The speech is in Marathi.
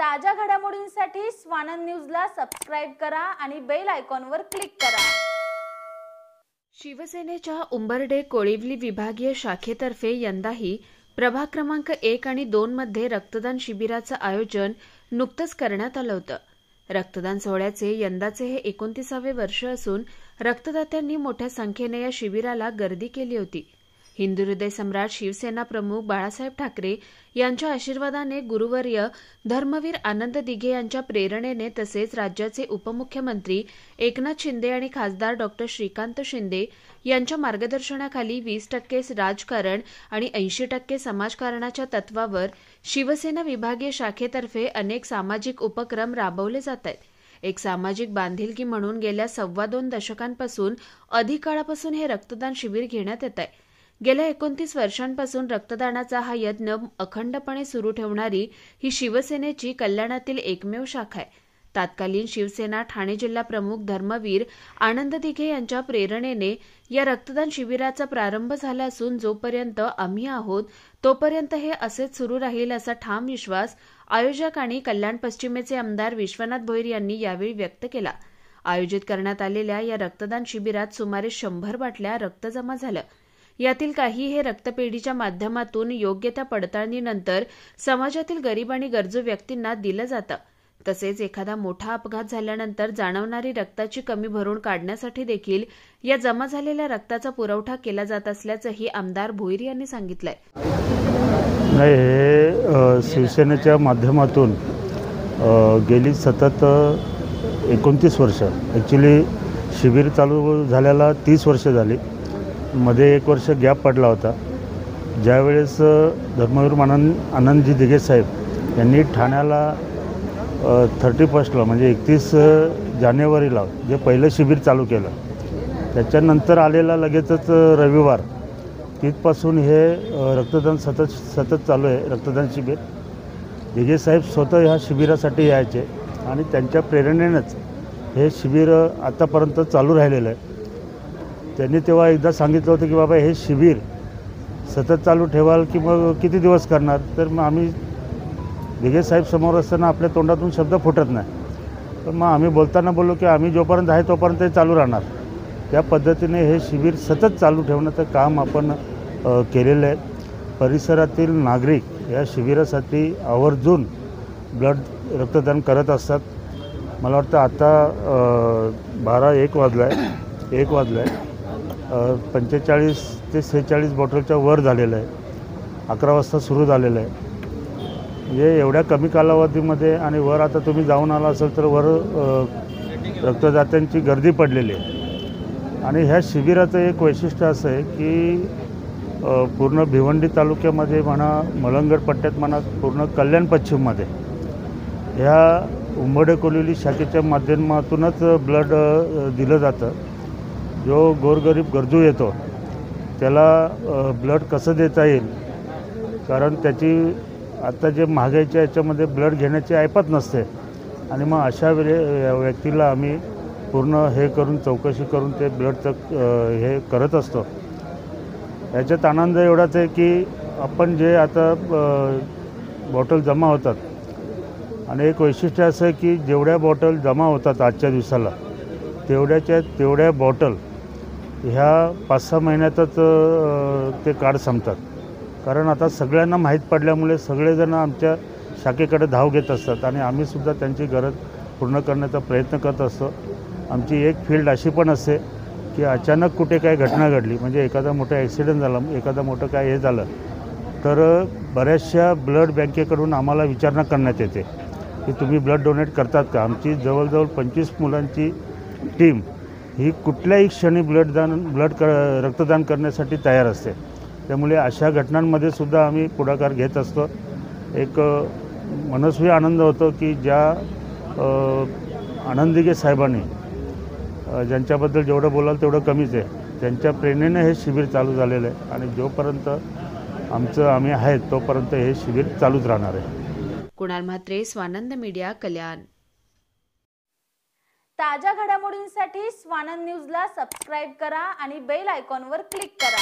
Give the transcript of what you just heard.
ताज्या घडामोडींसाठी स्वानंद न्यूजला सबस्क्राइब करा आणि बेल आयकॉनवर क्लिक करा। शिवसेनेच्या उंबरडे कोळिवली विभागीय शाखेतर्फे यंदाही प्रभाग क्रमांक 1 आणि 2 मध्ये रक्तदान शिबिराचं आयोजन नुकतंच करण्यात आलं होतं। रक्तदान सोहळ्याचे यंदाचे हे 29वे वर्ष असून रक्तदात्यांनी मोठ्या संख्येने या शिबिराला गर्दी केली होती। हिंदू हृदय सम्राट शिवसेना प्रमुख बाळासाहेब ठाकरे यांच्या आशीर्वादाने गुरुवर्य धर्मवीर आनंद दिघे यांच्या प्रेरणेने तसेच राज्याचे उपमुख्यमंत्री एकनाथ शिंदे आणि खासदार डॉ. श्रीकांत शिंदे यांच्या मार्गदर्शनाखाली 20% राजकारण आणि 80% समाजकारणाच्या तत्वावर शिवसेना विभागीय शाखेतर्फे अनेक सामाजिक उपक्रम राबवले जात आहेत। एक सामाजिक बांधिलकी म्हणून गेल्या 2.25 दशकांपासून अधिक काळापासून हे रक्तदान शिबिर घेण्यात येत आहे। गेल्या 29 वर्षांपासून रक्तदानाचा हा यज्ञ अखंडपणे सुरू ठेवणारी ही शिवसेनेची कल्याणातील एकमेव शाखा आहे। तत्कालीन शिवसेना ठाणे जिल्हा प्रमुख धर्मवीर आनंद दिघे यांच्या प्रेरणेने या रक्तदान शिबिराचा प्रारंभ झाला असून जोपर्यंत आम्ही आहोत तोपर्यंत हे असेच सुरू राहील असा ठाम विश्वास आयोजक आणि कल्याण पश्चिमेचे आमदार विश्वनाथ भोईर यांनी यावेळी व्यक्त केला। आयोजित करण्यात आलेल्या या रक्तदान शिबिरात सुमारे 100 बाटल्या रक्त जमा झालं। यातील काही हे रक्तपेढीच्या माध्यमातून योग्य त्या पडताळणीनंतर समाजातील गरीब आणि गरजू व्यक्तींना दिलं जातं। तसेच एखादा मोठा अपघात झाल्यानंतर जाणवणारी रक्ताची कमी भरून काढण्यासाठी देखील या जमा झालेल्या रक्ताचा पुरवठा केला जात असल्याचंही आमदार भोईर यांनी सांगितलंय। हे शिवसेनेच्या माध्यमातून गेली सतत 29 वर्ष ॲक्च्युली शिबिर चालू झाल्याला 30 वर्ष झाली। मध्ये 1 वर्ष गॅप पडला होता। ज्यावेळेस धर्मवीर आनंदजी दिघे साहेब यांनी ठाण्याला 31ला म्हणजे 31 जानेवारीला जे पहिलं शिबिर चालू केलं, त्याच्यानंतर आलेला लगेचच रविवार तिथपासून हे रक्तदान सतत चालू आहे। रक्तदान शिबिर दिघे साहेब स्वतः ह्या शिबिरासाठी यायचे आणि त्यांच्या प्रेरणेनेच हे शिबिर आतापर्यंत चालू राहिलेलं आहे। त्यांनी तेव्हा एकदा सांगितलं होतं की बाबा हे शिबिर सतत चालू ठेवाल की मग किती दिवस करणार। तर मग आम्ही दिघे साहेब समोर असताना आपल्या तोंडातून शब्द फुटत नाही, तर मग आम्ही बोलताना बोललो की आम्ही जोपर्यंत आहे तोपर्यंत ते चालू राहणार। त्या पद्धतीने हे शिबिर सतत चालू ठेवण्याचं काम आपण केलेलं आहे। परिसरातील नागरिक या शिबिरासाठी आवर्जून रक्तदान करत असतात। मला वाटतं आता 1 वाजला आहे 45 ते 46 बॉटलच्या वर झालेलं आहे। 11 वाजता सुरू झालेलं आहे। म्हणजे एवढ्या कमी कालावधीमध्ये आणि वर आता तुम्ही जाऊन आला असेल तर वर रक्तदात्यांची गर्दी पडलेली आहे। आणि ह्या शिबिराचं एक वैशिष्ट्य असं आहे की पूर्ण भिवंडी तालुक्यामध्ये म्हणा, मलंगड पट्ट्यात म्हणा, पूर्ण कल्याण पश्चिममध्ये ह्या उंबरडे कोळिवली शाखेच्या माध्यमातूनच ब्लड दिलं जातं। जो गोरगरीब गरजू येतो त्याला ब्लड कसं देता येईल, कारण त्याची आता जे महागाईच्या याच्यामध्ये ब्लड घेण्याची ऐपत नसते आणि मग अशा व्यक्तीला आम्ही पूर्ण हे करून चौकशी करून ते ब्लडचं हे करत असतो। याच्यात आनंद एवढाच आहे की आपण जे आता बॉटल जमा होतात आणि एक वैशिष्ट्य असं आहे की जेवढ्या बॉटल जमा होतात आजच्या दिवसाला तेवढ्या बॉटल ह्या 5-6 महिन्यातच ते कार्ड संपतात। कारण आता सगळ्यांना माहीत पडल्यामुळे सगळेजण आमच्या शाखेकडे धाव घेत असतात आणि आम्हीसुद्धा त्यांची गरज पूर्ण करण्याचा प्रयत्न करत असतो। आमची एक फील्ड अशी पण असते की अचानक कुठे काय घटना घडली, म्हणजे एखादा मोठा ॲक्सिडेंट झाला, एखादा मोठं काय हे झालं तर बऱ्याचशा ब्लड बँकेकडून आम्हाला विचारणा करण्यात येते की तुम्ही ब्लड डोनेट करतात का। आमची जवळजवळ 25 मुलांची टीम ही कुठल्याही क्षणी रक्तदान करण्यासाठी तयार असते। त्यामुळे अशा घटनांमध्ये सुद्धा आम्ही पुढाकार घेत असतो। एक मनस्वी आनंद होतो की ज्या आनंद दिघे साहेबांनी ज्यांच्याबद्दल जेवढं बोलाल तेवढं कमीच आहे, त्यांच्या प्रेरणेने हे शिबिर चालू झालेलं आहे आणि जोपर्यंत आम्ही आहेत तोपर्यंत हे शिबिर चालूच राहणार आहे। कुणाल म्हात्रे, स्वानंद मीडिया, कल्याण। ताज्या घडामोडींसाठी स्वानंद न्यूजला सबस्क्राइब करा आणि बेल आयकॉनवर क्लिक करा।